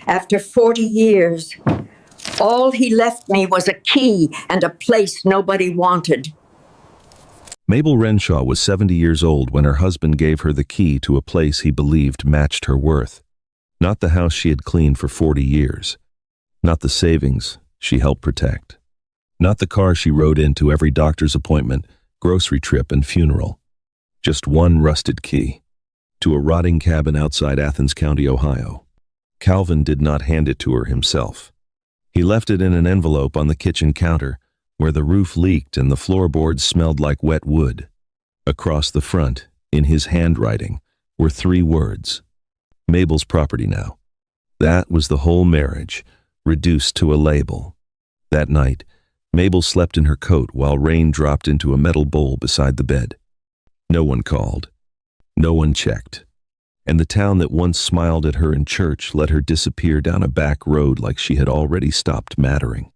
After 40 years, all he left me was a key and a place nobody wanted. Mabel Renshaw was 70 years old when her husband gave her the key to a place he believed matched her worth. Not the house she had cleaned for 40 years. Not the savings she helped protect. Not the car she rode into every doctor's appointment, grocery trip, and funeral. Just one rusted key. To a rotting cabin outside Athens County, Ohio. Calvin did not hand it to her himself. He left it in an envelope on the kitchen counter, where the roof leaked and the floorboards smelled like wet wood. Across the front, in his handwriting, were 3 words. Mabel's property now. That was the whole marriage, reduced to a label. That night, Mabel slept in her coat while rain dropped into a metal bowl beside the bed. No one called. No one checked. And the town that once smiled at her in church let her disappear down a back road like she had already stopped mattering.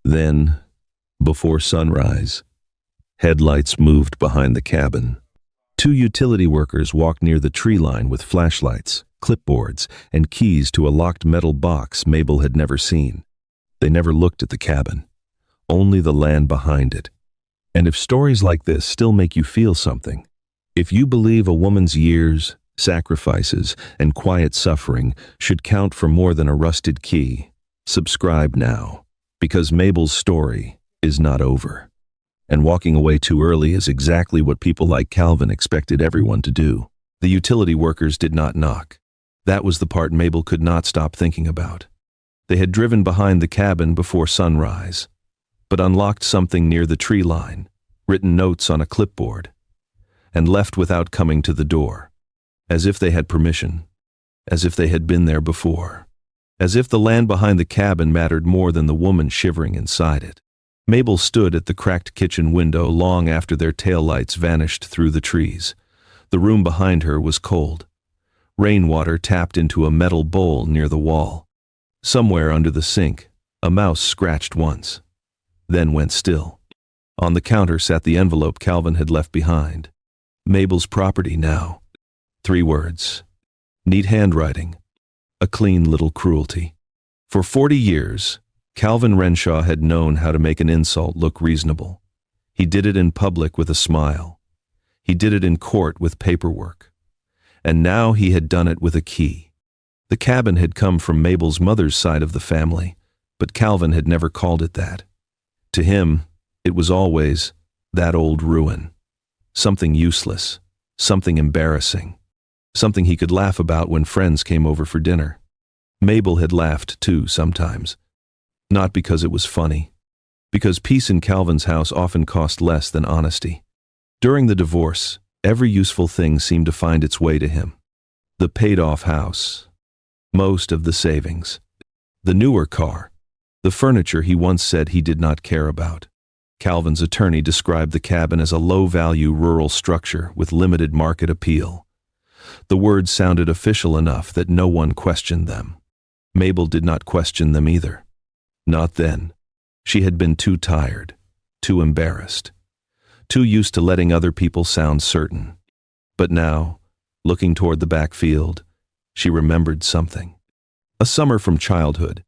Then, before sunrise, headlights moved behind the cabin. 2 utility workers walked near the tree line with flashlights, clipboards, and keys to a locked metal box Mabel had never seen. They never looked at the cabin, only the land behind it. And if stories like this still make you feel something, if you believe a woman's years, sacrifices, and quiet suffering should count for more than a rusted key, subscribe now, because Mabel's story is not over. And walking away too early is exactly what people like Calvin expected everyone to do. The utility workers did not knock. That was the part Mabel could not stop thinking about. They had driven behind the cabin before sunrise, but unlocked something near the tree line, written notes on a clipboard, and left without coming to the door, as if they had permission, as if they had been there before, as if the land behind the cabin mattered more than the woman shivering inside it. Mabel stood at the cracked kitchen window long after their taillights vanished through the trees. The room behind her was cold. Rainwater tapped into a metal bowl near the wall. Somewhere under the sink, a mouse scratched once, then went still. On the counter sat the envelope Calvin had left behind. Mabel's property now. 3 words. Neat handwriting. A clean little cruelty. For 40 years, Calvin Renshaw had known how to make an insult look reasonable. He did it in public with a smile. He did it in court with paperwork. And now he had done it with a key. The cabin had come from Mabel's mother's side of the family, but Calvin had never called it that. To him, it was always that old ruin. Something useless, something embarrassing, something he could laugh about when friends came over for dinner. Mabel had laughed too sometimes. Not because it was funny, because peace in Calvin's house often cost less than honesty. During the divorce, every useful thing seemed to find its way to him. The paid-off house, most of the savings, the newer car, the furniture he once said he did not care about. Calvin's attorney described the cabin as a low-value rural structure with limited market appeal. The words sounded official enough that no one questioned them. Mabel did not question them either. Not then. She had been too tired, too embarrassed, too used to letting other people sound certain. But now, looking toward the backfield, she remembered something. A summer from childhood,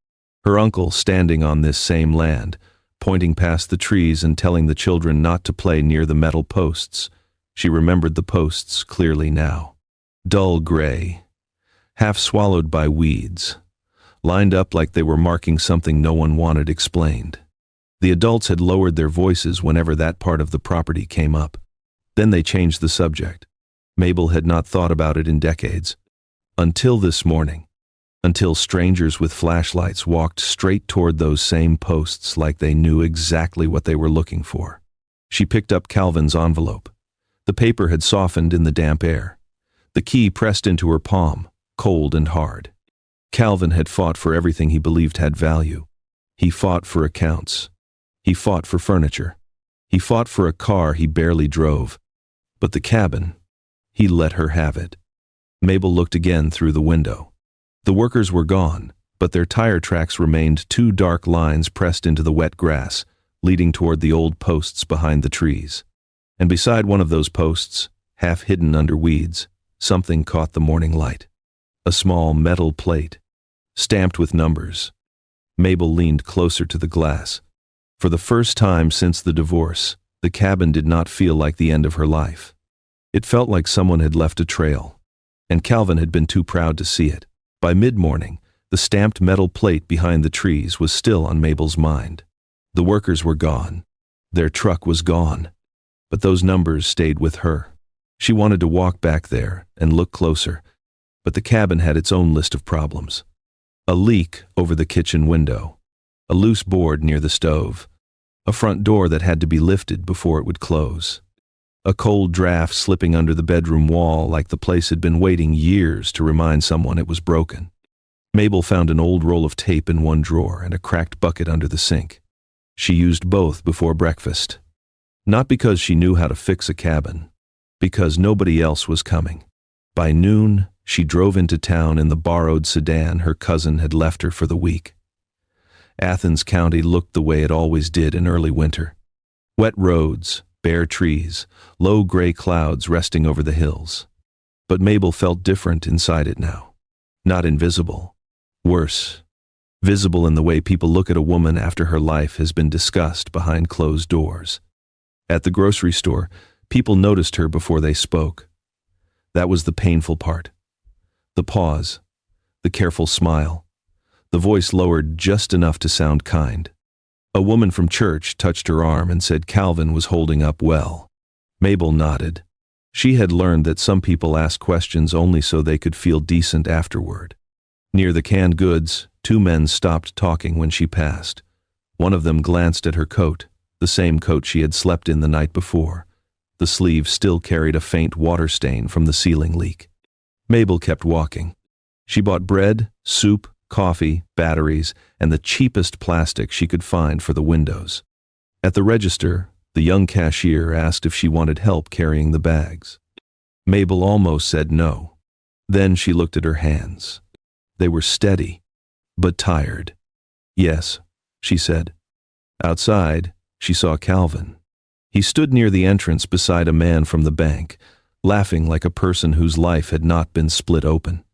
her uncle standing on this same land, pointing past the trees and telling the children not to play near the metal posts. She remembered the posts clearly now. Dull gray, half swallowed by weeds, lined up like they were marking something no one wanted explained. The adults had lowered their voices whenever that part of the property came up. Then they changed the subject. Mabel had not thought about it in decades. Until this morning. Until strangers with flashlights walked straight toward those same posts like they knew exactly what they were looking for. She picked up Calvin's envelope. The paper had softened in the damp air. The key pressed into her palm, cold and hard. Calvin had fought for everything he believed had value. He fought for accounts. He fought for furniture. He fought for a car he barely drove. But the cabin, he let her have it. Mabel looked again through the window. The workers were gone, but their tire tracks remained 2 dark lines pressed into the wet grass, leading toward the old posts behind the trees. And beside one of those posts, half hidden under weeds, something caught the morning light. A small metal plate. stamped with numbers. Mabel leaned closer to the glass. For the first time since the divorce, the cabin did not feel like the end of her life. It felt like someone had left a trail, and Calvin had been too proud to see it. By mid-morning, the stamped metal plate behind the trees was still on Mabel's mind. The workers were gone. Their truck was gone. But those numbers stayed with her. She wanted to walk back there and look closer, but the cabin had its own list of problems. A leak over the kitchen window, a loose board near the stove, a front door that had to be lifted before it would close, a cold draft slipping under the bedroom wall like the place had been waiting years to remind someone it was broken. Mabel found an old roll of tape in one drawer and a cracked bucket under the sink. She used both before breakfast. Not because she knew how to fix a cabin, because nobody else was coming. By noon, she drove into town in the borrowed sedan her cousin had left her for the week. Athens County looked the way it always did in early winter. Wet roads, bare trees, low gray clouds resting over the hills. But Mabel felt different inside it now. Not invisible. Worse, visible in the way people look at a woman after her life has been discussed behind closed doors. At the grocery store, people noticed her before they spoke. That was the painful part. The pause, the careful smile, the voice lowered just enough to sound kind. A woman from church touched her arm and said Calvin was holding up well. Mabel nodded. She had learned that some people asked questions only so they could feel decent afterward. Near the canned goods, two men stopped talking when she passed. One of them glanced at her coat, the same coat she had slept in the night before. The sleeve still carried a faint water stain from the ceiling leak. Mabel kept walking. She bought bread, soup, coffee, batteries, and the cheapest plastic she could find for the windows. At the register, the young cashier asked if she wanted help carrying the bags. Mabel almost said no. Then she looked at her hands. They were steady, but tired. Yes, she said. Outside, she saw Calvin. He stood near the entrance beside a man from the bank, laughing like a person whose life had not been split open.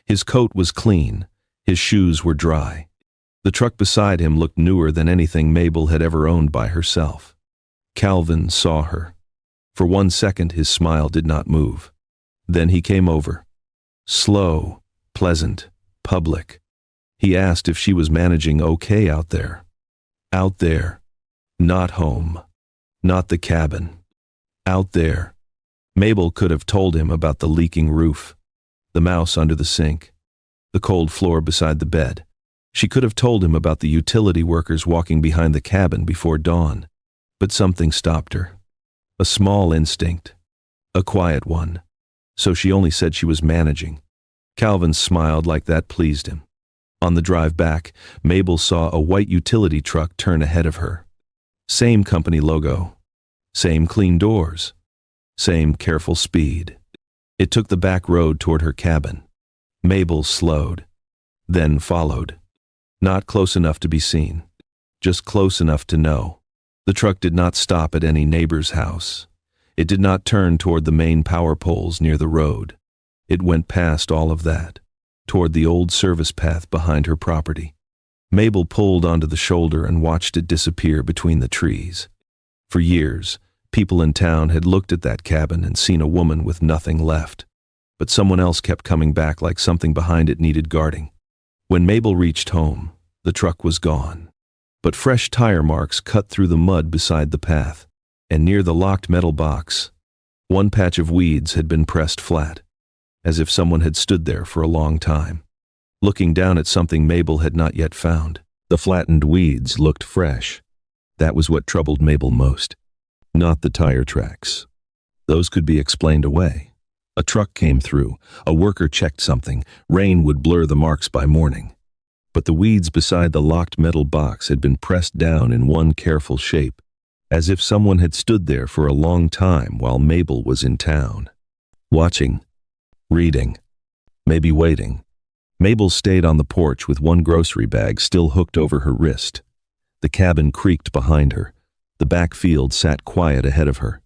His coat was clean, his shoes were dry. The truck beside him looked newer than anything Mabel had ever owned by herself. Calvin saw her. For 1 second his smile did not move. Then he came over. Slow, pleasant, public. He asked if she was managing okay out there. Out there. Not home. Not the cabin. Out there. Mabel could have told him about the leaking roof, the mouse under the sink, the cold floor beside the bed. She could have told him about the utility workers walking behind the cabin before dawn, but something stopped her. A small instinct, a quiet one. So she only said she was managing. Calvin smiled like that pleased him. On the drive back, Mabel saw a white utility truck turn ahead of her. Same company logo, same clean doors, same careful speed. It took the back road toward her cabin. Mabel slowed, then followed. Not close enough to be seen, just close enough to know. The truck did not stop at any neighbor's house. It did not turn toward the main power poles near the road. It went past all of that, toward the old service path behind her property. Mabel pulled onto the shoulder and watched it disappear between the trees. For years, people in town had looked at that cabin and seen a woman with nothing left. But someone else kept coming back like something behind it needed guarding. When Mabel reached home, the truck was gone. But fresh tire marks cut through the mud beside the path, and near the locked metal box, one patch of weeds had been pressed flat, as if someone had stood there for a long time, looking down at something Mabel had not yet found. The flattened weeds looked fresh. That was what troubled Mabel most. Not the tire tracks. Those could be explained away. A truck came through, a worker checked something, rain would blur the marks by morning. But the weeds beside the locked metal box had been pressed down in one careful shape, as if someone had stood there for a long time while Mabel was in town. Watching, reading, maybe waiting. Mabel stayed on the porch with one grocery bag still hooked over her wrist. The cabin creaked behind her. The back field sat quiet ahead of her.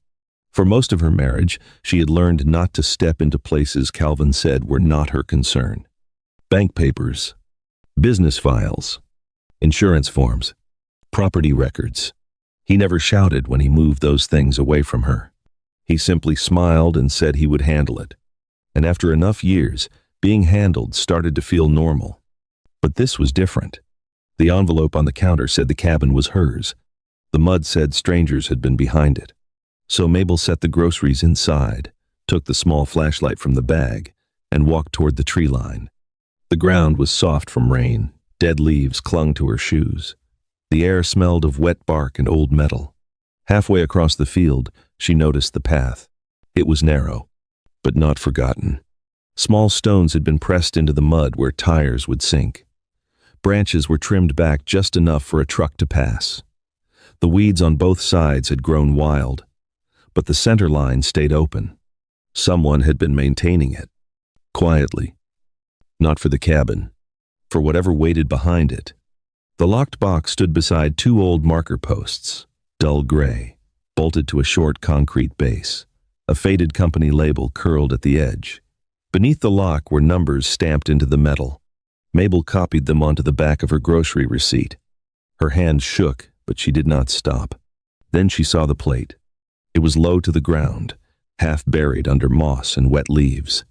For most of her marriage, she had learned not to step into places Calvin said were not her concern. Bank papers, Business files, insurance forms, property records. He never shouted when he moved those things away from her. He simply smiled and said he would handle it. And after enough years, being handled started to feel normal. But this was different. The envelope on the counter said the cabin was hers. The mud said strangers had been behind it. So Mabel set the groceries inside, took the small flashlight from the bag, and walked toward the tree line. The ground was soft from rain. Dead leaves clung to her shoes. The air smelled of wet bark and old metal. Halfway across the field, she noticed the path. It was narrow, but not forgotten. Small stones had been pressed into the mud where tires would sink. Branches were trimmed back just enough for a truck to pass. The weeds on both sides had grown wild, but the center line stayed open. Someone had been maintaining it, quietly. Not for the cabin, for whatever waited behind it. The locked box stood beside two old marker posts, dull gray, bolted to a short concrete base. A faded company label curled at the edge. Beneath the lock were numbers stamped into the metal. Mabel copied them onto the back of her grocery receipt. Her hand shook, but she did not stop. Then she saw the plate. It was low to the ground, half buried under moss and wet leaves.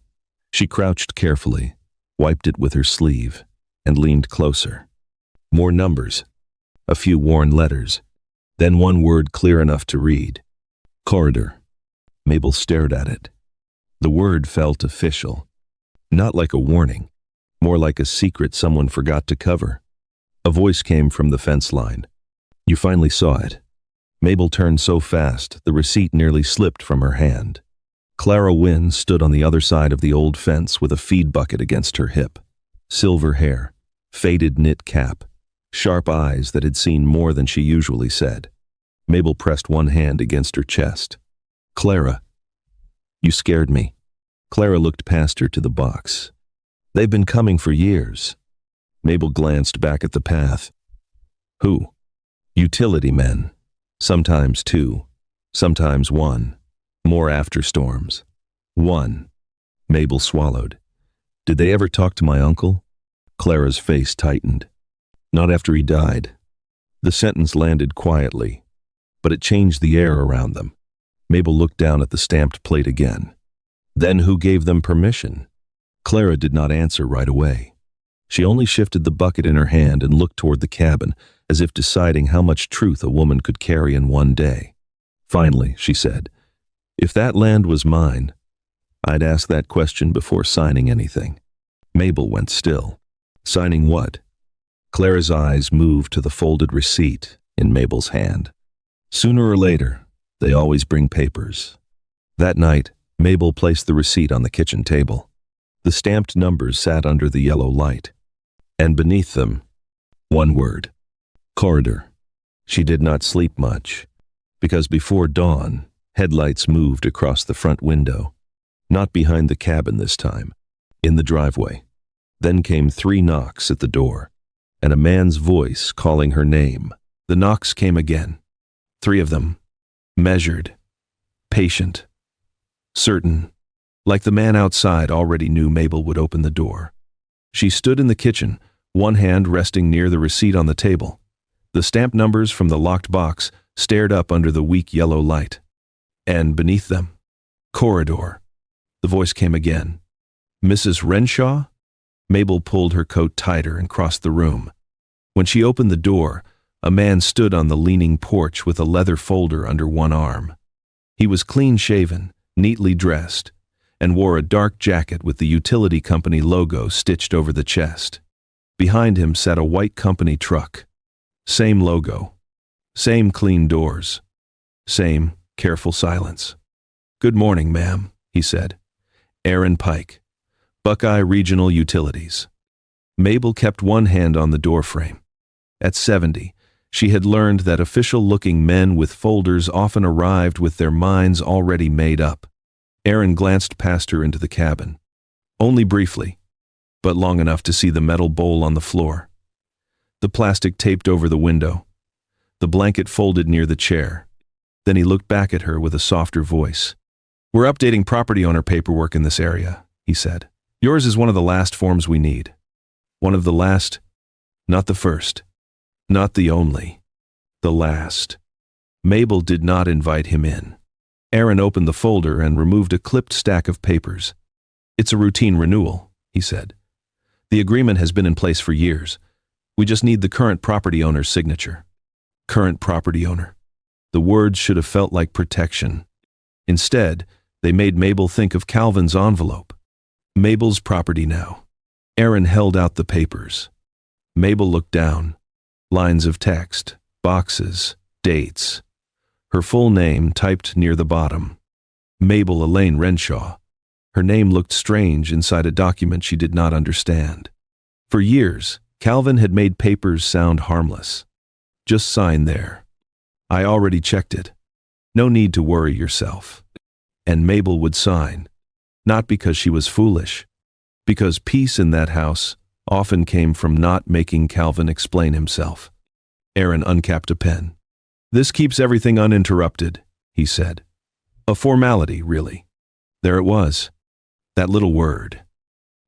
She crouched carefully, wiped it with her sleeve, and leaned closer. More numbers, a few worn letters, then one word clear enough to read. Corridor. Mabel stared at it. The word felt official. Not like a warning, more like a secret someone forgot to cover. A voice came from the fence line. You finally saw it. Mabel turned so fast, the receipt nearly slipped from her hand. Clara Wynne stood on the other side of the old fence with a feed bucket against her hip. Silver hair, faded knit cap, sharp eyes that had seen more than she usually said. Mabel pressed one hand against her chest. Clara, you scared me. Clara looked past her to the box. They've been coming for years. Mabel glanced back at the path. Who? Utility men. Sometimes two, sometimes one. More after storms. One. Mabel swallowed. Did they ever talk to my uncle? Clara's face tightened. Not after he died. The sentence landed quietly, but it changed the air around them. Mabel looked down at the stamped plate again. Then who gave them permission? Clara did not answer right away. She only shifted the bucket in her hand and looked toward the cabin, as if deciding how much truth a woman could carry in one day. Finally, she said, if that land was mine, I'd ask that question before signing anything. Mabel went still. Signing what? Clara's eyes moved to the folded receipt in Mabel's hand. Sooner or later, they always bring papers. That night, Mabel placed the receipt on the kitchen table. The stamped numbers sat under the yellow light. And beneath them, one word. Corridor. She did not sleep much, because before dawn, headlights moved across the front window. Not behind the cabin this time, in the driveway. Then came 3 knocks at the door, and a man's voice calling her name. The knocks came again. 3 of them. Measured. Patient. Certain. Like the man outside already knew Mabel would open the door. She stood in the kitchen, one hand resting near the receipt on the table. The stamped numbers from the locked box stared up under the weak yellow light. And beneath them, corridor. The voice came again. Mrs. Renshaw? Mabel pulled her coat tighter and crossed the room. When she opened the door, a man stood on the leaning porch with a leather folder under one arm. He was clean-shaven, neatly dressed, and wore a dark jacket with the utility company logo stitched over the chest. Behind him sat a white company truck. Same logo. Same clean doors. Same careful silence. Good morning, ma'am, he said. Aaron Pike, Buckeye Regional Utilities. Mabel kept one hand on the doorframe. At 70, she had learned that official-looking men with folders often arrived with their minds already made up. Aaron glanced past her into the cabin. Only briefly, but long enough to see the metal bowl on the floor. The plastic taped over the window. The blanket folded near the chair. Then he looked back at her with a softer voice. We're updating property owner paperwork in this area, he said. Yours is one of the last forms we need. One of the last Not the first. Not the only. The last. Mabel did not invite him in. Aaron opened the folder and removed a clipped stack of papers. "It's a routine renewal," he said. "The agreement has been in place for years. We just need the current property owner's signature." Current property owner. The words should have felt like protection. Instead, they made Mabel think of Calvin's envelope. Mabel's property now. Aaron held out the papers. Mabel looked down. Lines of text, boxes, dates. Her full name typed near the bottom. Mabel Elaine Renshaw. Her name looked strange inside a document she did not understand. For years, Calvin had made papers sound harmless. "Just sign there. I already checked it. No need to worry yourself." And Mabel would sign, not because she was foolish, because peace in that house often came from not making Calvin explain himself. Aaron uncapped a pen. "This keeps everything uninterrupted," he said. A formality, really. There it was. That little word.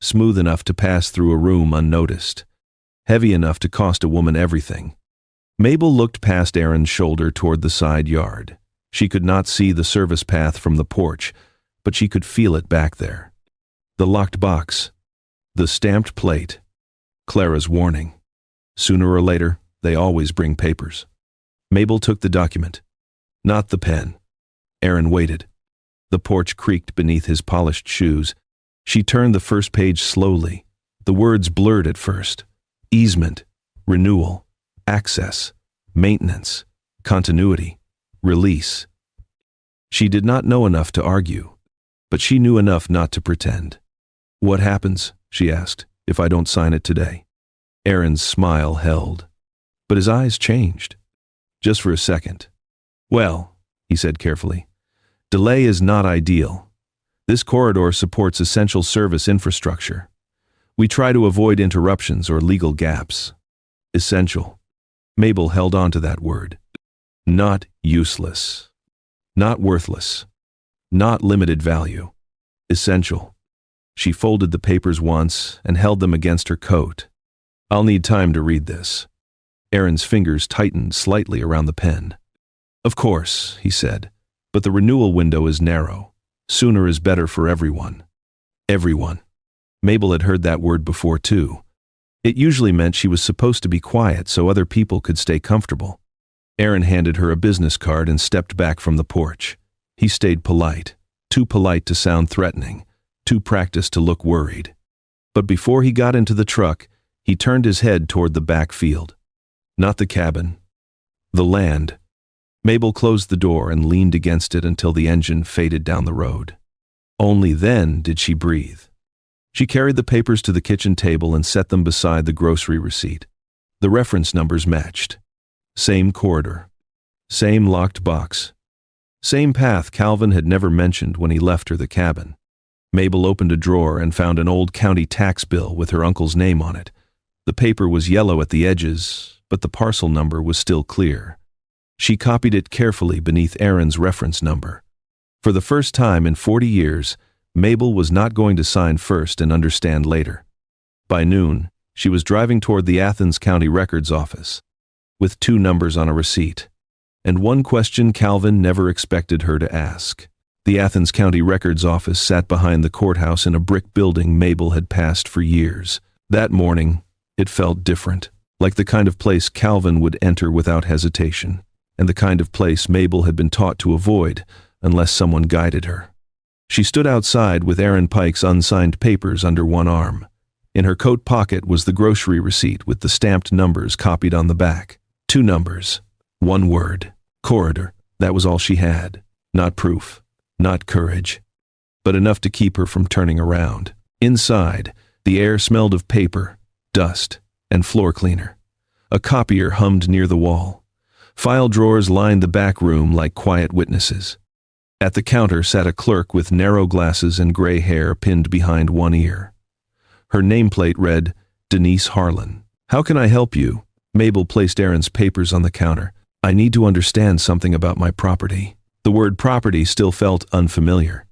Smooth enough to pass through a room unnoticed. Heavy enough to cost a woman everything. Mabel looked past Aaron's shoulder toward the side yard. She could not see the service path from the porch, but she could feel it back there. The locked box. The stamped plate. Clara's warning. Sooner or later, they always bring papers. Mabel took the document. Not the pen. Aaron waited. The porch creaked beneath his polished shoes. She turned the first page slowly. The words blurred at first. Easement, renewal, access, maintenance, continuity, release. She did not know enough to argue, but she knew enough not to pretend. "What happens," she asked, "if I don't sign it today?" Aaron's smile held, but his eyes changed. Just for a second. "Well," he said carefully, "delay is not ideal. This corridor supports essential service infrastructure. We try to avoid interruptions or legal gaps. Essential." Mabel held on to that word. Not useless. Not worthless. Not limited value. Essential. She folded the papers once and held them against her coat. "I'll need time to read this." Aaron's fingers tightened slightly around the pen. "Of course," he said, "but the renewal window is narrow. Sooner is better for everyone." Everyone. Mabel had heard that word before too. It usually meant she was supposed to be quiet so other people could stay comfortable. Aaron handed her a business card and stepped back from the porch. He stayed polite, too polite to sound threatening, too practiced to look worried. But before he got into the truck, he turned his head toward the back field. Not the cabin. The land. Mabel closed the door and leaned against it until the engine faded down the road. Only then did she breathe. She carried the papers to the kitchen table and set them beside the grocery receipt. The reference numbers matched. Same corridor. Same locked box. Same path Calvin had never mentioned when he left her the cabin. Mabel opened a drawer and found an old county tax bill with her uncle's name on it. The paper was yellow at the edges, but the parcel number was still clear. She copied it carefully beneath Aaron's reference number. For the first time in 40 years, Mabel was not going to sign first and understand later. By noon, she was driving toward the Athens County Records office, with 2 numbers on a receipt, and one question Calvin never expected her to ask. The Athens County Records office sat behind the courthouse in a brick building Mabel had passed for years. That morning, it felt different, like the kind of place Calvin would enter without hesitation, and the kind of place Mabel had been taught to avoid unless someone guided her. She stood outside with Aaron Pike's unsigned papers under one arm. In her coat pocket was the grocery receipt with the stamped numbers copied on the back. 2 numbers, 1 word, corridor. That was all she had. Not proof, not courage, but enough to keep her from turning around. Inside, the air smelled of paper, dust, and floor cleaner. A copier hummed near the wall. File drawers lined the back room like quiet witnesses. At the counter sat a clerk with narrow glasses and gray hair pinned behind one ear. Her nameplate read, Denise Harlan. "How can I help you?" Mabel placed Aaron's papers on the counter. "I need to understand something about my property." The word property still felt unfamiliar.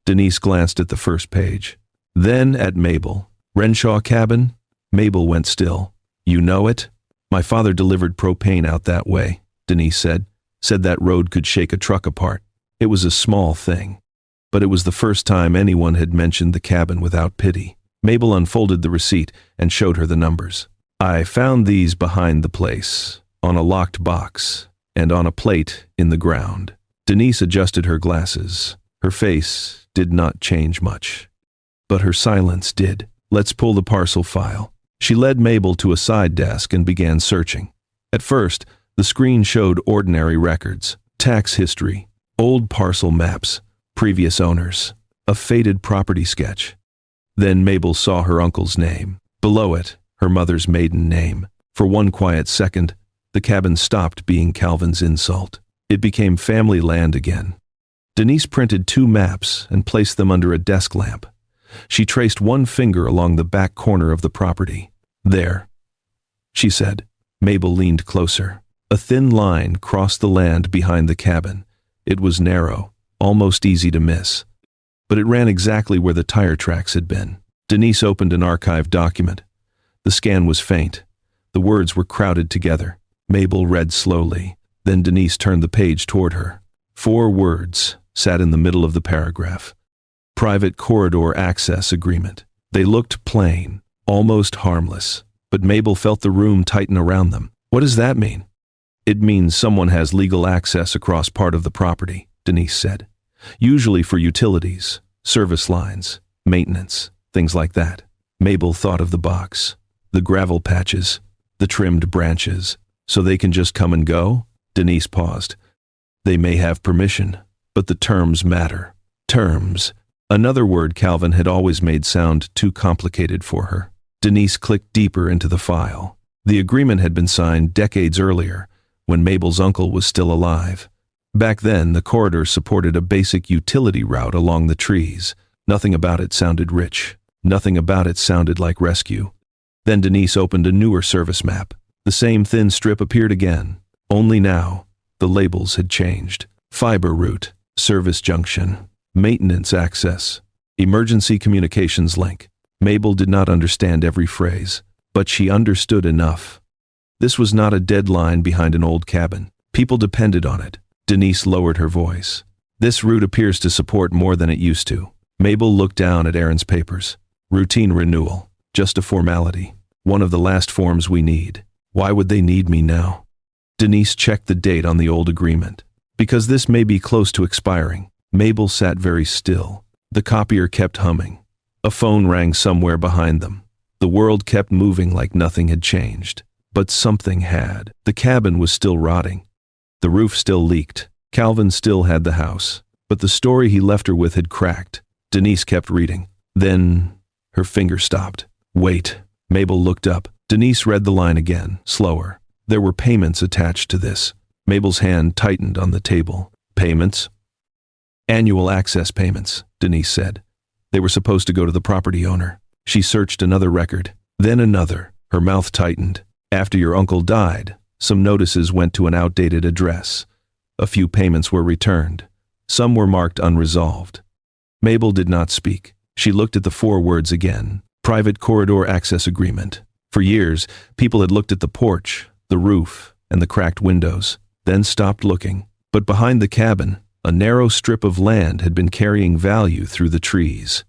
Denise glanced at the first page, then at Mabel. "Renshaw cabin?" Mabel went still. You know it? My father delivered propane out that way, Denise said. Said that road could shake a truck apart. It was a small thing. But it was the first time anyone had mentioned the cabin without pity. Mabel unfolded the receipt and showed her the numbers. I found these behind the place, on a locked box, and on a plate in the ground. Denise adjusted her glasses. Her face did not change much. But her silence did. Let's pull the parcel file. She led Mabel to a side desk and began searching. At first, the screen showed ordinary records, tax history, old parcel maps, previous owners, a faded property sketch. Then Mabel saw her uncle's name. Below it, her mother's maiden name. For one quiet second, the cabin stopped being Calvin's insult. It became family land again. Denise printed 2 maps and placed them under a desk lamp. She traced one finger along the back corner of the property. There, she said. Mabel leaned closer. A thin line crossed the land behind the cabin. It was narrow, almost easy to miss. But it ran exactly where the tire tracks had been. Denise opened an archived document. The scan was faint. The words were crowded together. Mabel read slowly. Then Denise turned the page toward her. 4 words sat in the middle of the paragraph. Private corridor access agreement. They looked plain, almost harmless, but Mabel felt the room tighten around them. What does that mean? It means someone has legal access across part of the property, Denise said. Usually for utilities, service lines, maintenance, things like that. Mabel thought of the box, the gravel patches, the trimmed branches. So they can just come and go? Denise paused. They may have permission, but the terms matter. Terms. Another word Calvin had always made sound too complicated for her. Denise clicked deeper into the file. The agreement had been signed decades earlier, when Mabel's uncle was still alive. Back then, the corridor supported a basic utility route along the trees. Nothing about it sounded rich. Nothing about it sounded like rescue. Then Denise opened a newer service map. The same thin strip appeared again. Only now, the labels had changed. Fiber route, service junction, maintenance access, emergency communications link. Mabel did not understand every phrase, but she understood enough. This was not a dead line behind an old cabin. People depended on it. Denise lowered her voice. This route appears to support more than it used to. Mabel looked down at Aaron's papers. Routine renewal. Just a formality. One of the last forms we need. Why would they need me now? Denise checked the date on the old agreement. Because this may be close to expiring. Mabel sat very still. The copier kept humming. A phone rang somewhere behind them. The world kept moving like nothing had changed. But something had. The cabin was still rotting. The roof still leaked. Calvin still had the house. But the story he left her with had cracked. Denise kept reading. Then her finger stopped. Wait. Mabel looked up. Denise read the line again, slower. There were payments attached to this. Mabel's hand tightened on the table. Payments? Annual access payments, Denise said. They were supposed to go to the property owner. She searched another record, then another. Her mouth tightened. After your uncle died, some notices went to an outdated address. A few payments were returned. Some were marked unresolved. Mabel did not speak. She looked at the 4 words again. Private corridor access agreement. For years, people had looked at the porch, the roof, and the cracked windows, then stopped looking. But behind the cabin, a narrow strip of land had been carrying value through the trees.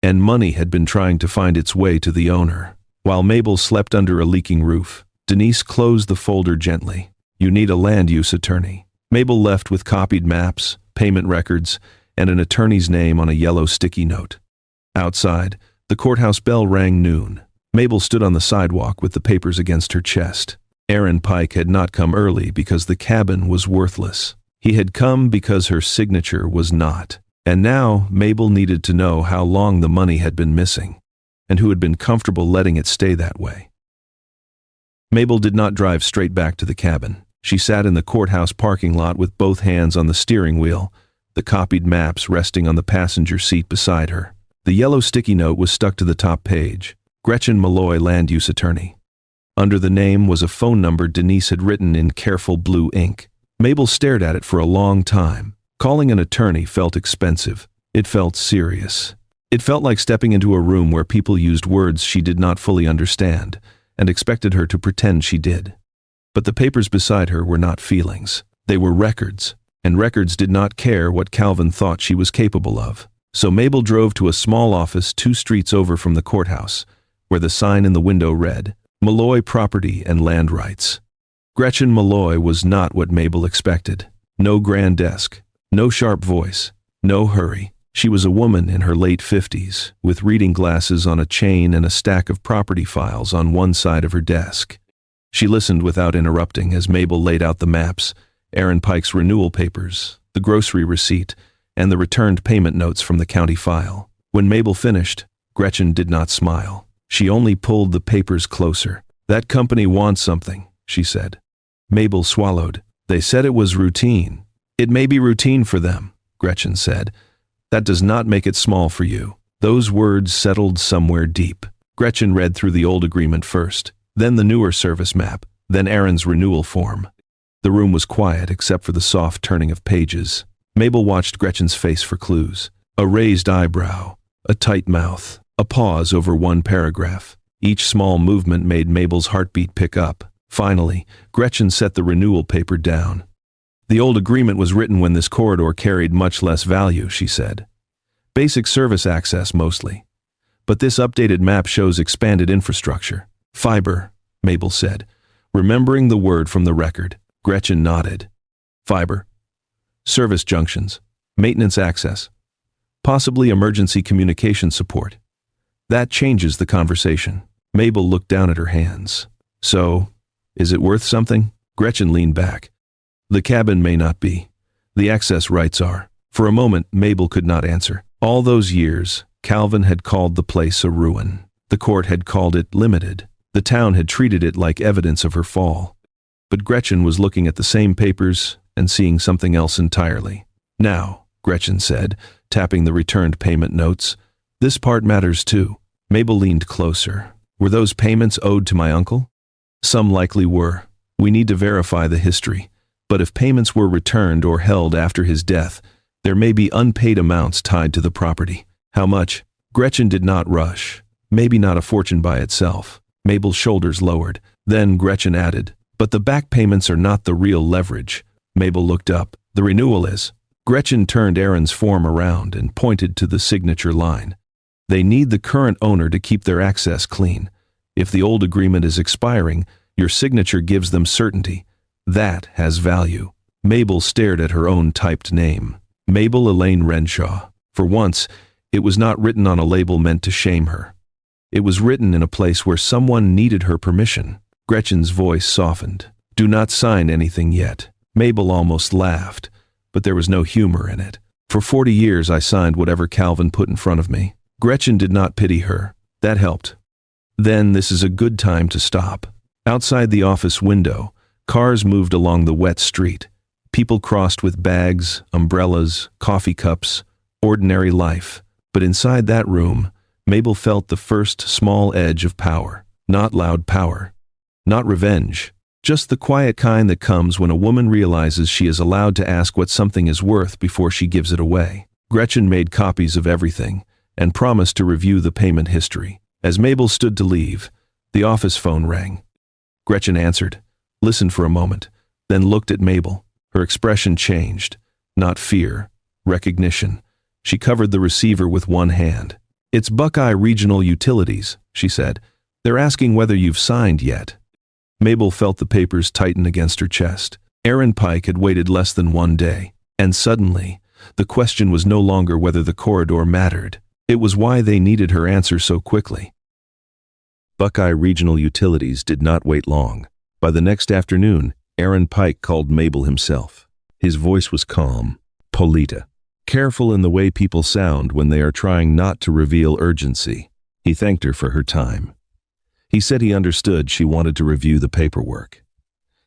And money had been trying to find its way to the owner. While Mabel slept under a leaking roof, Denise closed the folder gently. You need a land use attorney. Mabel left with copied maps, payment records, and an attorney's name on a yellow sticky note. Outside, the courthouse bell rang noon. Mabel stood on the sidewalk with the papers against her chest. Aaron Pike had not come early because the cabin was worthless. He had come because her signature was not. And now Mabel needed to know how long the money had been missing, and who had been comfortable letting it stay that way. Mabel did not drive straight back to the cabin. She sat in the courthouse parking lot with both hands on the steering wheel, the copied maps resting on the passenger seat beside her. The yellow sticky note was stuck to the top page. Gretchen Malloy, land use attorney. Under the name was a phone number Denise had written in careful blue ink. Mabel stared at it for a long time. Calling an attorney felt expensive. It felt serious. It felt like stepping into a room where people used words she did not fully understand, and expected her to pretend she did. But the papers beside her were not feelings. They were records, and records did not care what Calvin thought she was capable of. So Mabel drove to a small office 2 streets over from the courthouse, where the sign in the window read, Malloy Property and Land Rights. Gretchen Malloy was not what Mabel expected. No grand desk, no sharp voice, no hurry. She was a woman in her late 50s, with reading glasses on a chain and a stack of property files on one side of her desk. She listened without interrupting as Mabel laid out the maps, Aaron Pike's renewal papers, the grocery receipt, and the returned payment notes from the county file. When Mabel finished, Gretchen did not smile. She only pulled the papers closer. That company wants something, she said. Mabel swallowed. They said it was routine. It may be routine for them, Gretchen said. That does not make it small for you. Those words settled somewhere deep. Gretchen read through the old agreement first, then the newer service map, then Aaron's renewal form. The room was quiet except for the soft turning of pages. Mabel watched Gretchen's face for clues. A raised eyebrow, a tight mouth, a pause over one paragraph. Each small movement made Mabel's heartbeat pick up. Finally, Gretchen set the renewal paper down. The old agreement was written when this corridor carried much less value, she said. Basic service access mostly. But this updated map shows expanded infrastructure. Fiber, Mabel said, remembering the word from the record. Gretchen nodded. Fiber. Service junctions. Maintenance access. Possibly emergency communication support. That changes the conversation. Mabel looked down at her hands. So, is it worth something? Gretchen leaned back. The cabin may not be. The access rights are. For a moment, Mabel could not answer. All those years, Calvin had called the place a ruin. The court had called it limited. The town had treated it like evidence of her fall. But Gretchen was looking at the same papers and seeing something else entirely. Now, Gretchen said, tapping the returned payment notes, this part matters too. Mabel leaned closer. Were those payments owed to my uncle? Some likely were. We need to verify the history. But if payments were returned or held after his death, there may be unpaid amounts tied to the property. How much? Gretchen did not rush. Maybe not a fortune by itself. Mabel's shoulders lowered. Then Gretchen added, but the back payments are not the real leverage. Mabel looked up. The renewal is. Gretchen turned Aaron's form around and pointed to the signature line. They need the current owner to keep their access clean. If the old agreement is expiring, your signature gives them certainty. That has value. Mabel stared at her own typed name. Mabel Elaine Renshaw. For once, it was not written on a label meant to shame her. It was written in a place where someone needed her permission. Gretchen's voice softened. Do not sign anything yet. Mabel almost laughed, but there was no humor in it. For 40 years I signed whatever Calvin put in front of me. Gretchen did not pity her. That helped. Then this is a good time to stop. Outside the office window, cars moved along the wet street. People crossed with bags, umbrellas, coffee cups, ordinary life. But inside that room, Mabel felt the first small edge of power. Not loud power. Not revenge. Just the quiet kind that comes when a woman realizes she is allowed to ask what something is worth before she gives it away. Gretchen made copies of everything and promised to review the payment history. As Mabel stood to leave, the office phone rang. Gretchen answered, listened for a moment, then looked at Mabel. Her expression changed. Not fear, recognition. She covered the receiver with one hand. It's Buckeye Regional Utilities, she said. They're asking whether you've signed yet. Mabel felt the papers tighten against her chest. Aaron Pike had waited less than 1 day, and suddenly, the question was no longer whether the corridor mattered. It was why they needed her answer so quickly. Buckeye Regional Utilities did not wait long. By the next afternoon, Aaron Pike called Mabel himself. His voice was calm, polite, careful in the way people sound when they are trying not to reveal urgency. He thanked her for her time. He said he understood she wanted to review the paperwork.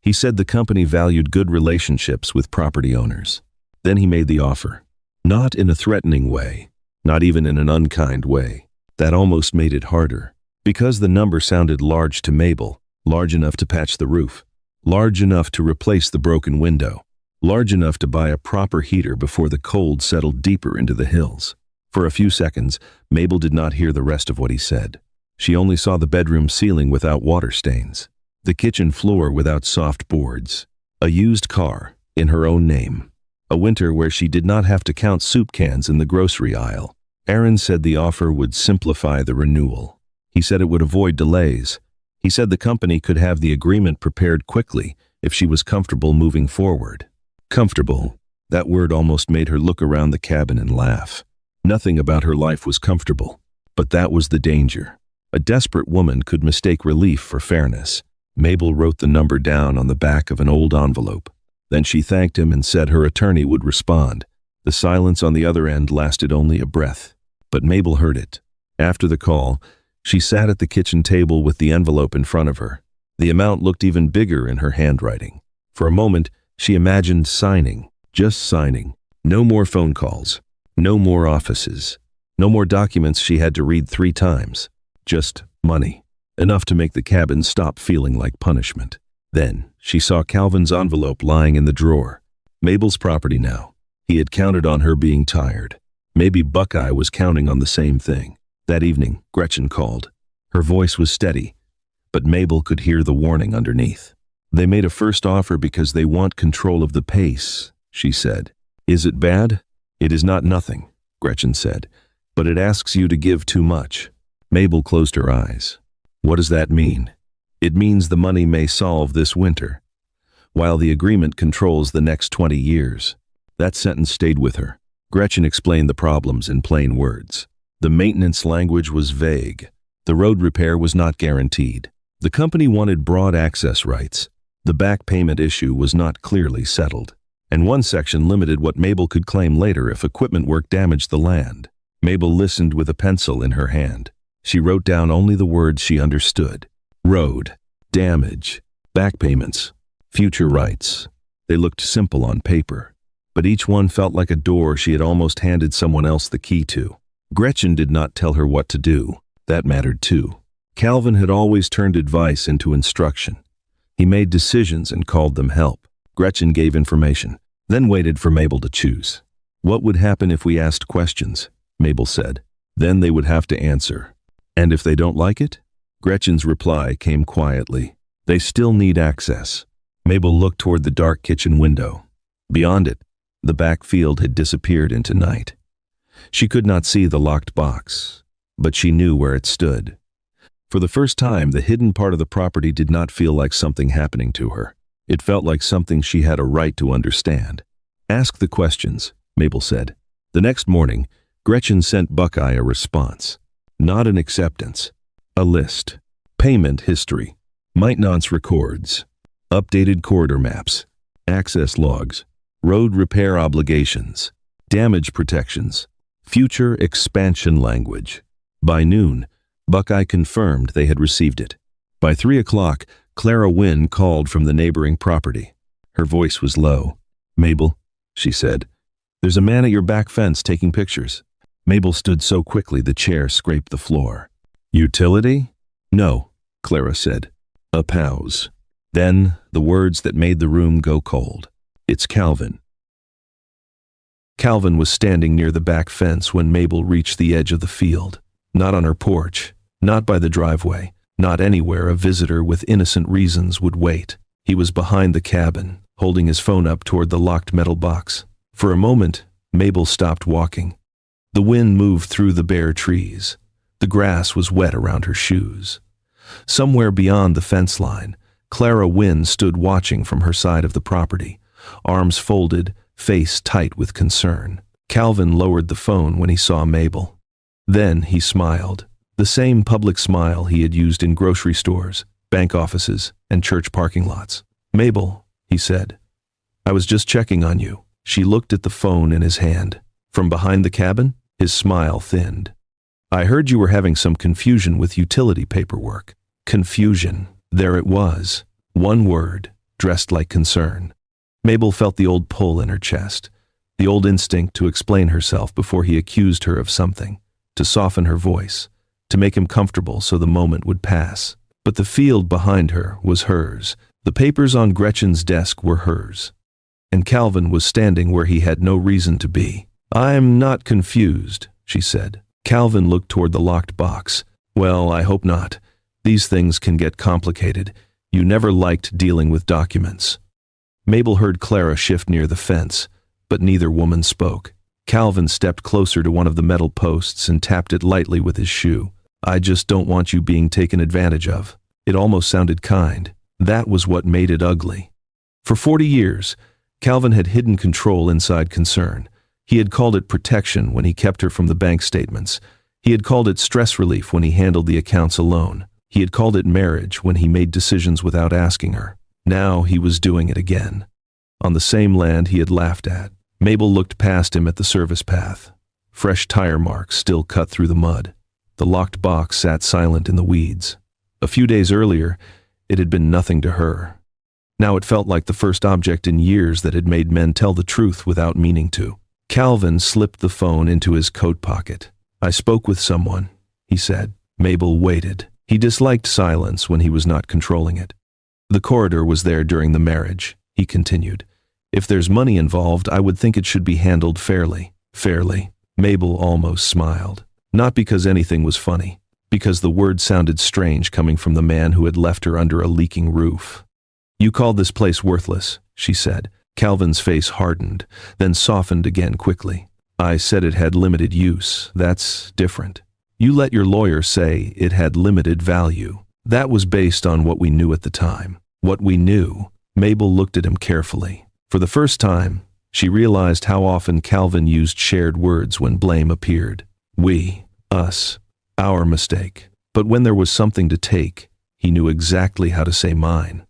He said the company valued good relationships with property owners. Then he made the offer. Not in a threatening way, not even in an unkind way. That almost made it harder. Because the number sounded large to Mabel, large enough to patch the roof, large enough to replace the broken window, large enough to buy a proper heater before the cold settled deeper into the hills. For a few seconds, Mabel did not hear the rest of what he said. She only saw the bedroom ceiling without water stains, the kitchen floor without soft boards, a used car in her own name, a winter where she did not have to count soup cans in the grocery aisle. Aaron said the offer would simplify the renewal. He said it would avoid delays. He said the company could have the agreement prepared quickly if she was comfortable moving forward. Comfortable. That word almost made her look around the cabin and laugh. Nothing about her life was comfortable, but that was the danger. A desperate woman could mistake relief for fairness. Mabel wrote the number down on the back of an old envelope. Then she thanked him and said her attorney would respond. The silence on the other end lasted only a breath, but Mabel heard it. After the call, she sat at the kitchen table with the envelope in front of her. The amount looked even bigger in her handwriting. For a moment, she imagined signing, just signing. No more phone calls, no more offices, no more documents she had to read 3 times. Just money, enough to make the cabin stop feeling like punishment. Then, she saw Calvin's envelope lying in the drawer. Mabel's property now. He had counted on her being tired. Maybe Buckeye was counting on the same thing. That evening, Gretchen called. Her voice was steady, but Mabel could hear the warning underneath. They made a first offer because they want control of the pace, she said. Is it bad? It is not nothing, Gretchen said, but it asks you to give too much. Mabel closed her eyes. What does that mean? It means the money may solve this winter, while the agreement controls the next 20 years. That sentence stayed with her. Gretchen explained the problems in plain words. The maintenance language was vague. The road repair was not guaranteed. The company wanted broad access rights. The back payment issue was not clearly settled. And one section limited what Mabel could claim later if equipment work damaged the land. Mabel listened with a pencil in her hand. She wrote down only the words she understood. Road, damage, back payments, future rights. They looked simple on paper, but each one felt like a door she had almost handed someone else the key to. Gretchen did not tell her what to do. That mattered too. Calvin had always turned advice into instruction. He made decisions and called them help. Gretchen gave information, then waited for Mabel to choose. What would happen if we asked questions? Mabel said. Then they would have to answer. And if they don't like it? Gretchen's reply came quietly. They still need access. Mabel looked toward the dark kitchen window. Beyond it, the back field had disappeared into night. She could not see the locked box, but she knew where it stood. For the first time, the hidden part of the property did not feel like something happening to her. It felt like something she had a right to understand. Ask the questions, Mabel said. The next morning, Gretchen sent Buckeye a response. Not an acceptance. A list. Payment history. Maintenance records. Updated corridor maps. Access logs. Road repair obligations. Damage protections. Future expansion language. By noon, Buckeye confirmed they had received it. By 3 o'clock, Clara Wynne called from the neighboring property. Her voice was low. Mabel, she said, there's a man at your back fence taking pictures. Mabel stood so quickly the chair scraped the floor. Utility? No, Clara said. A pause. Then the words that made the room go cold. It's Calvin. Calvin was standing near the back fence when Mabel reached the edge of the field. Not on her porch, not by the driveway, not anywhere a visitor with innocent reasons would wait. He was behind the cabin, holding his phone up toward the locked metal box. For a moment, Mabel stopped walking. The wind moved through the bare trees. The grass was wet around her shoes. Somewhere beyond the fence line, Clara Wynne stood watching from her side of the property, arms folded, face tight with concern. Calvin lowered the phone when he saw Mabel. Then he smiled, the same public smile he had used in grocery stores, bank offices, and church parking lots. Mabel, he said, I was just checking on you. She looked at the phone in his hand. From behind the cabin, his smile thinned. I heard you were having some confusion with utility paperwork. Confusion. There it was. One word, dressed like concern. Mabel felt the old pull in her chest, the old instinct to explain herself before he accused her of something, to soften her voice, to make him comfortable so the moment would pass. But the field behind her was hers. The papers on Gretchen's desk were hers. And Calvin was standing where he had no reason to be. I'm not confused, she said. Calvin looked toward the locked box. Well, I hope not. These things can get complicated. You never liked dealing with documents. Mabel heard Clara shift near the fence, but neither woman spoke. Calvin stepped closer to one of the metal posts and tapped it lightly with his shoe. I just don't want you being taken advantage of. It almost sounded kind. That was what made it ugly. For 40 years, Calvin had hidden control inside concern. He had called it protection when he kept her from the bank statements. He had called it stress relief when he handled the accounts alone. He had called it marriage when he made decisions without asking her. Now he was doing it again. On the same land he had laughed at. Mabel looked past him at the service path. Fresh tire marks still cut through the mud. The locked box sat silent in the weeds. A few days earlier, it had been nothing to her. Now it felt like the first object in years that had made men tell the truth without meaning to. Calvin slipped the phone into his coat pocket. I spoke with someone, he said. Mabel waited. He disliked silence when he was not controlling it. The corridor was there during the marriage, he continued. If there's money involved, I would think it should be handled fairly. Fairly. Mabel almost smiled. Not because anything was funny, because the word sounded strange coming from the man who had left her under a leaking roof. You called this place worthless, she said. Calvin's face hardened, then softened again quickly. I said it had limited use. That's different. You let your lawyer say it had limited value. That was based on what we knew at the time. What we knew. Mabel looked at him carefully. For the first time, she realized how often Calvin used shared words when blame appeared. We, us, our mistake. But when there was something to take, he knew exactly how to say mine.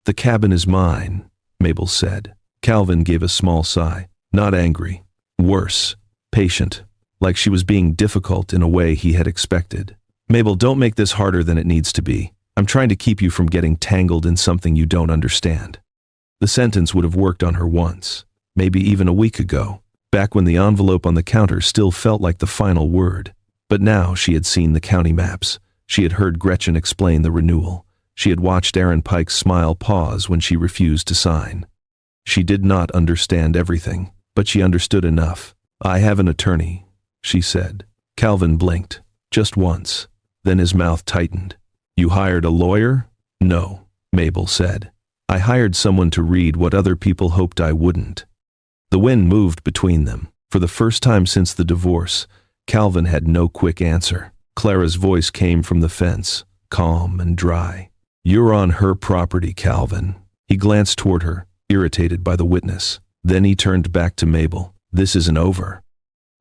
The cabin is mine, Mabel said. Calvin gave a small sigh. Not angry. Worse. Patient. Like she was being difficult in a way he had expected. Mabel, don't make this harder than it needs to be. I'm trying to keep you from getting tangled in something you don't understand. The sentence would have worked on her once, maybe even a week ago, back when the envelope on the counter still felt like the final word. But now she had seen the county maps. She had heard Gretchen explain the renewal. She had watched Aaron Pike's smile pause when she refused to sign. She did not understand everything, but she understood enough. I have an attorney, she said. Calvin blinked, just once. Then his mouth tightened. You hired a lawyer? No, Mabel said. I hired someone to read what other people hoped I wouldn't. The wind moved between them. For the first time since the divorce, Calvin had no quick answer. Clara's voice came from the fence, calm and dry. You're on her property, Calvin. He glanced toward her, irritated by the witness. Then he turned back to Mabel. This isn't over.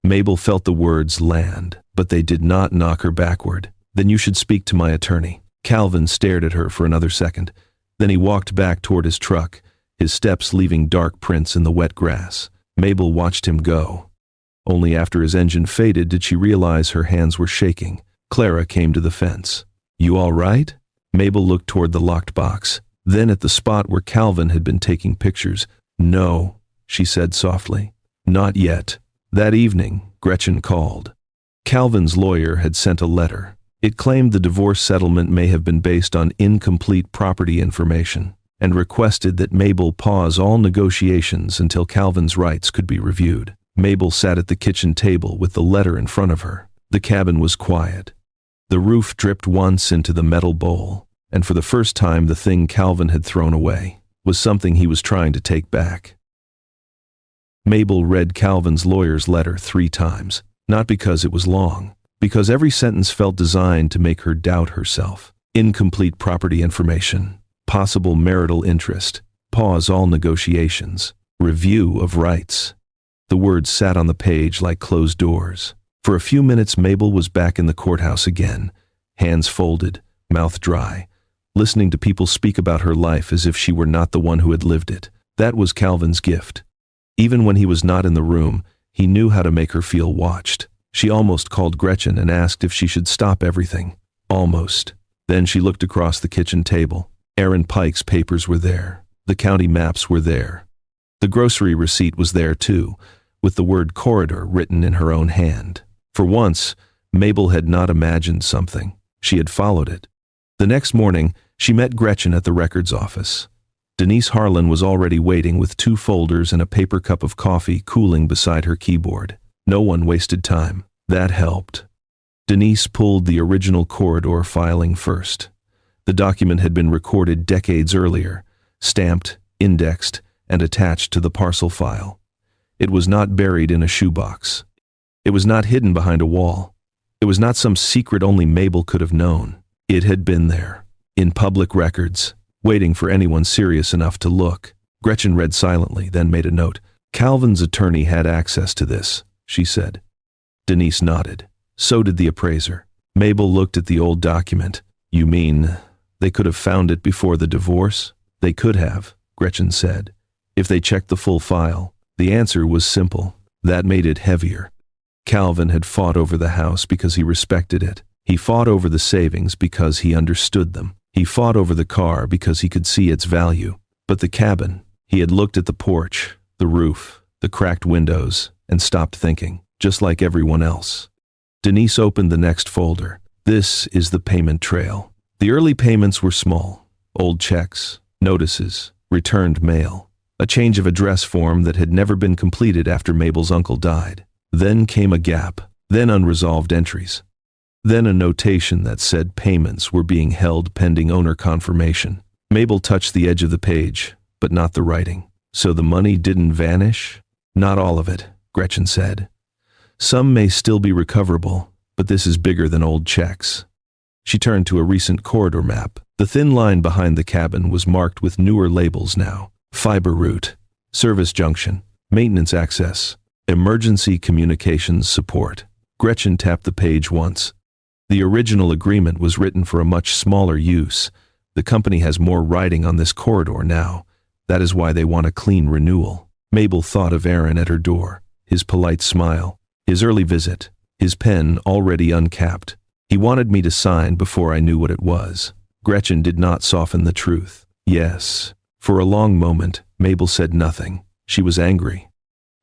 Mabel felt the words land, but they did not knock her backward. Then you should speak to my attorney. Calvin stared at her for another second. Then he walked back toward his truck, his steps leaving dark prints in the wet grass. Mabel watched him go. Only after his engine faded did she realize her hands were shaking. Clara came to the fence. You all right? Mabel looked toward the locked box, then at the spot where Calvin had been taking pictures. No, she said softly. Not yet. That evening, Gretchen called. Calvin's lawyer had sent a letter. It claimed the divorce settlement may have been based on incomplete property information, and requested that Mabel pause all negotiations until Calvin's rights could be reviewed. Mabel sat at the kitchen table with the letter in front of her. The cabin was quiet. The roof dripped once into the metal bowl, and for the first time the thing Calvin had thrown away was something he was trying to take back. Mabel read Calvin's lawyer's letter 3 times, not because it was long, because every sentence felt designed to make her doubt herself. Incomplete property information, possible marital interest, pause all negotiations, review of rights. The words sat on the page like closed doors. For a few minutes Mabel was back in the courthouse again, hands folded, mouth dry, listening to people speak about her life as if she were not the one who had lived it. That was Calvin's gift. Even when he was not in the room, he knew how to make her feel watched. She almost called Gretchen and asked if she should stop everything. Almost. Then she looked across the kitchen table. Aaron Pike's papers were there. The county maps were there. The grocery receipt was there too, with the word corridor written in her own hand. For once, Mabel had not imagined something. She had followed it. The next morning, she met Gretchen at the records office. Denise Harlan was already waiting with 2 folders and a paper cup of coffee cooling beside her keyboard. No one wasted time. That helped. Denise pulled the original corridor filing first. The document had been recorded decades earlier, stamped, indexed, and attached to the parcel file. It was not buried in a shoebox. It was not hidden behind a wall. It was not some secret only Mabel could have known. It had been there, in public records, waiting for anyone serious enough to look. Gretchen read silently, then made a note. Calvin's attorney had access to this, she said. Denise nodded. So did the appraiser. Mabel looked at the old document. You mean they could have found it before the divorce? They could have, Gretchen said. If they checked the full file. The answer was simple. That made it heavier. Calvin had fought over the house because he respected it. He fought over the savings because he understood them. He fought over the car because he could see its value. But the cabin, he had looked at the porch, the roof, the cracked windows, and stopped thinking, just like everyone else. Denise opened the next folder. This is the payment trail. The early payments were small. Old checks, notices, returned mail. A change of address form that had never been completed after Mabel's uncle died. Then came a gap, then unresolved entries. Then a notation that said payments were being held pending owner confirmation. Mabel touched the edge of the page, but not the writing. So the money didn't vanish? Not all of it, Gretchen said. Some may still be recoverable, but this is bigger than old checks. She turned to a recent corridor map. The thin line behind the cabin was marked with newer labels now. Fiber route, service junction, maintenance access, emergency communications support. Gretchen tapped the page once. The original agreement was written for a much smaller use. The company has more writing on this corridor now. That is why they want a clean renewal. Mabel thought of Aaron at her door, his polite smile, his early visit, his pen already uncapped. He wanted me to sign before I knew what it was. Gretchen did not soften the truth. Yes. For a long moment, Mabel said nothing. She was angry,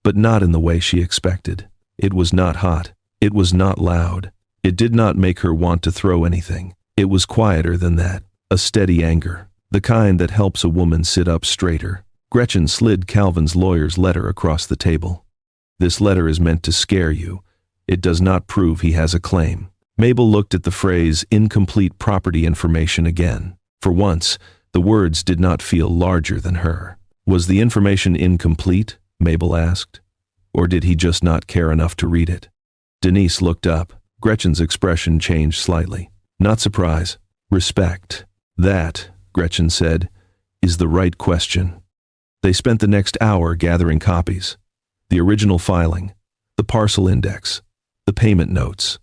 but not in the way she expected. It was not hot. It was not loud. It did not make her want to throw anything. It was quieter than that, a steady anger, the kind that helps a woman sit up straighter. Gretchen slid Calvin's lawyer's letter across the table. This letter is meant to scare you. It does not prove he has a claim. Mabel looked at the phrase incomplete property information again. For once, the words did not feel larger than her. Was the information incomplete? Mabel asked. Or did he just not care enough to read it? Denise looked up. Gretchen's expression changed slightly. Not surprise. Respect. That, Gretchen said, is the right question. They spent the next hour gathering copies. The original filing, the parcel index, the payment notes,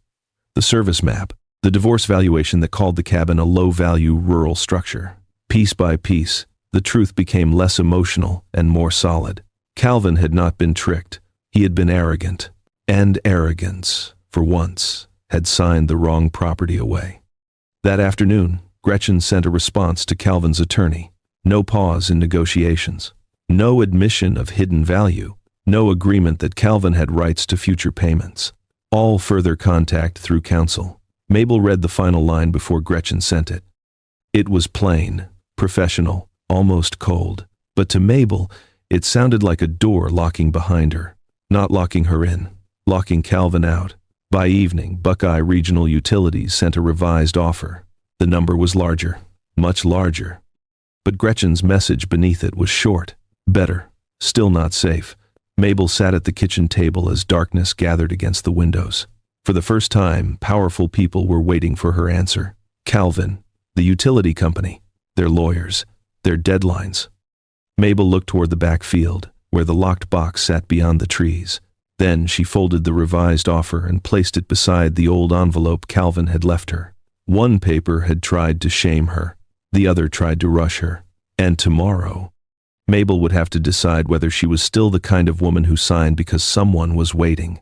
the service map, the divorce valuation that called the cabin a low-value rural structure. Piece by piece, the truth became less emotional and more solid. Calvin had not been tricked. He had been arrogant. And arrogance, for once, had signed the wrong property away. That afternoon, Gretchen sent a response to Calvin's attorney. No pause in negotiations. No admission of hidden value. No agreement that Calvin had rights to future payments. All further contact through counsel. Mabel read the final line before Gretchen sent it. It was plain, professional, almost cold. But to Mabel, it sounded like a door locking behind her. Not locking her in, locking Calvin out. By evening, Buckeye Regional Utilities sent a revised offer. The number was larger, much larger. But Gretchen's message beneath it was short. Better, still not safe. Mabel sat at the kitchen table as darkness gathered against the windows. For the first time, powerful people were waiting for her answer. Calvin, the utility company, their lawyers, their deadlines. Mabel looked toward the back field, where the locked box sat beyond the trees. Then she folded the revised offer and placed it beside the old envelope Calvin had left her. One paper had tried to shame her. The other tried to rush her. And tomorrow, Mabel would have to decide whether she was still the kind of woman who signed because someone was waiting.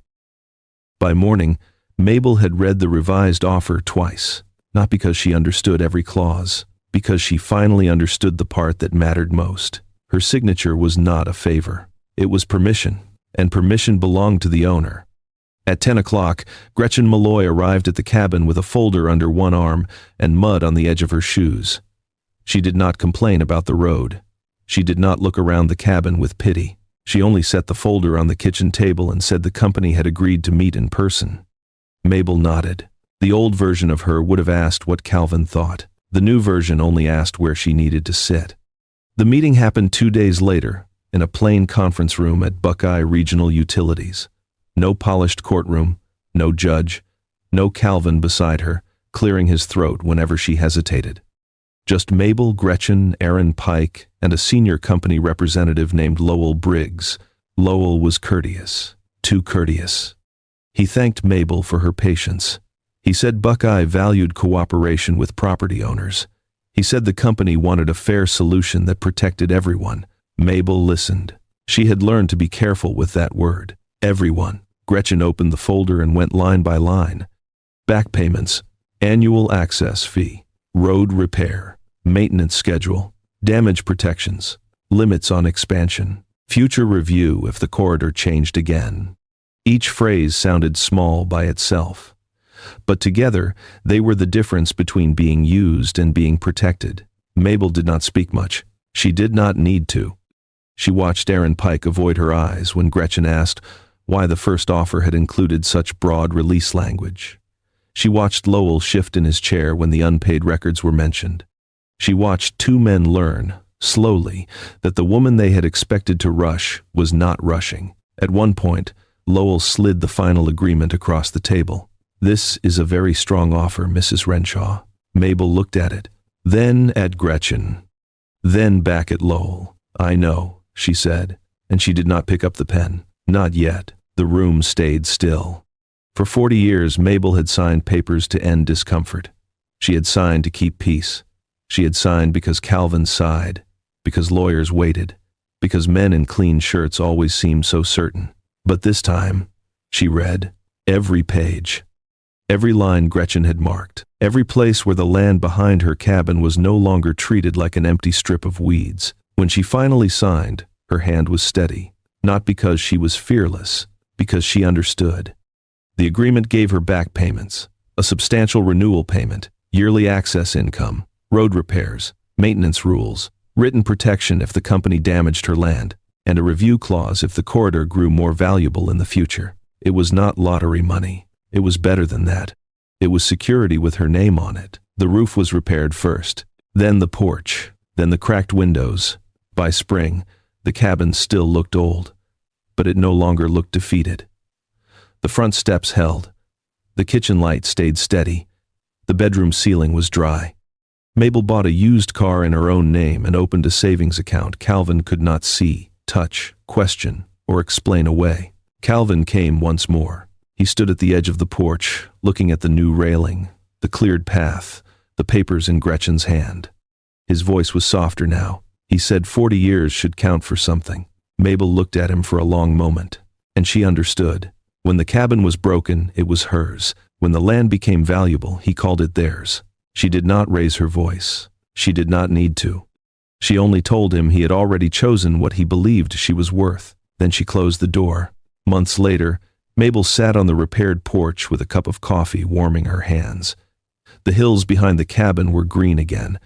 By morning, Mabel had read the revised offer twice, not because she understood every clause, because she finally understood the part that mattered most. Her signature was not a favor. It was permission, and permission belonged to the owner. At 10 o'clock, Gretchen Malloy arrived at the cabin with a folder under one arm and mud on the edge of her shoes. She did not complain about the road. She did not look around the cabin with pity. She only set the folder on the kitchen table and said the company had agreed to meet in person. Mabel nodded. The old version of her would have asked what Calvin thought. The new version only asked where she needed to sit. The meeting happened 2 days later, in a plain conference room at Buckeye Regional Utilities. No polished courtroom, no judge, no Calvin beside her, clearing his throat whenever she hesitated. Just Mabel, Gretchen, Aaron Pike, and a senior company representative named Lowell Briggs. Lowell was courteous, too courteous. He thanked Mabel for her patience. He said Buckeye valued cooperation with property owners. He said the company wanted a fair solution that protected everyone. Mabel listened. She had learned to be careful with that word. Everyone. Gretchen opened the folder and went line by line. Back payments, annual access fee, road repair, maintenance schedule, damage protections, limits on expansion, future review if the corridor changed again. Each phrase sounded small by itself, but together they were the difference between being used and being protected. Mabel did not speak much. She did not need to. She watched Aaron Pike avoid her eyes when Gretchen asked why the first offer had included such broad release language. She watched Lowell shift in his chair when the unpaid records were mentioned. She watched two men learn, slowly, that the woman they had expected to rush was not rushing. At one point, Lowell slid the final agreement across the table. "This is a very strong offer, Mrs. Renshaw." Mabel looked at it, then at Gretchen, then back at Lowell. "I know," she said, and she did not pick up the pen. Not yet. The room stayed still. For 40 years, Mabel had signed papers to end discomfort. She had signed to keep peace. She had signed because Calvin sighed, because lawyers waited, because men in clean shirts always seemed so certain. But this time, she read every page, every line Gretchen had marked, every place where the land behind her cabin was no longer treated like an empty strip of weeds. When she finally signed, her hand was steady, not because she was fearless, because she understood. The agreement gave her back payments, a substantial renewal payment, yearly access income, road repairs, maintenance rules, written protection if the company damaged her land, and a review clause if the corridor grew more valuable in the future. It was not lottery money. It was better than that. It was security with her name on it. The roof was repaired first, then the porch, then the cracked windows. By spring, the cabin still looked old, but it no longer looked defeated. The front steps held. The kitchen light stayed steady. The bedroom ceiling was dry. Mabel bought a used car in her own name and opened a savings account Calvin could not see, touch, question, or explain away. Calvin came once more. He stood at the edge of the porch, looking at the new railing, the cleared path, the papers in Gretchen's hand. His voice was softer now. He said 40 years should count for something. Mabel looked at him for a long moment, and she understood. When the cabin was broken, it was hers. When the land became valuable, he called it theirs. She did not raise her voice. She did not need to. She only told him he had already chosen what he believed she was worth. Then she closed the door. Months later, Mabel sat on the repaired porch with a cup of coffee warming her hands. The hills behind the cabin were green again.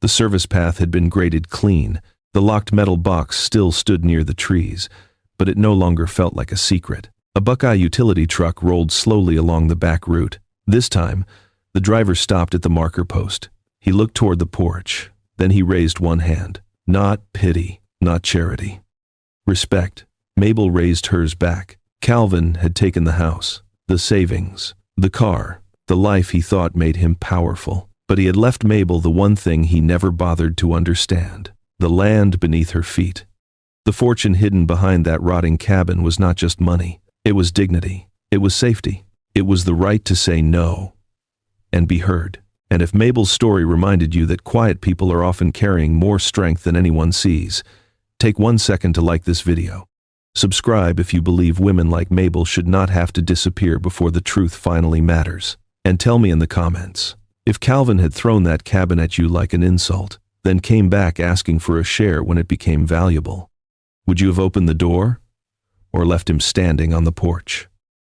The service path had been graded clean. The locked metal box still stood near the trees, but it no longer felt like a secret. A Buckeye utility truck rolled slowly along the back route. This time, the driver stopped at the marker post. He looked toward the porch. Then he raised one hand. Not pity, not charity. Respect. Mabel raised hers back. Calvin had taken the house, the savings, the car, the life he thought made him powerful. But he had left Mabel the one thing he never bothered to understand: the land beneath her feet. The fortune hidden behind that rotting cabin was not just money. It was dignity. It was safety. It was the right to say no and be heard. And if Mabel's story reminded you that quiet people are often carrying more strength than anyone sees, take 1 second to like this video. Subscribe if you believe women like Mabel should not have to disappear before the truth finally matters. And tell me in the comments, if Calvin had thrown that cabin at you like an insult, then came back asking for a share when it became valuable, would you have opened the door or left him standing on the porch?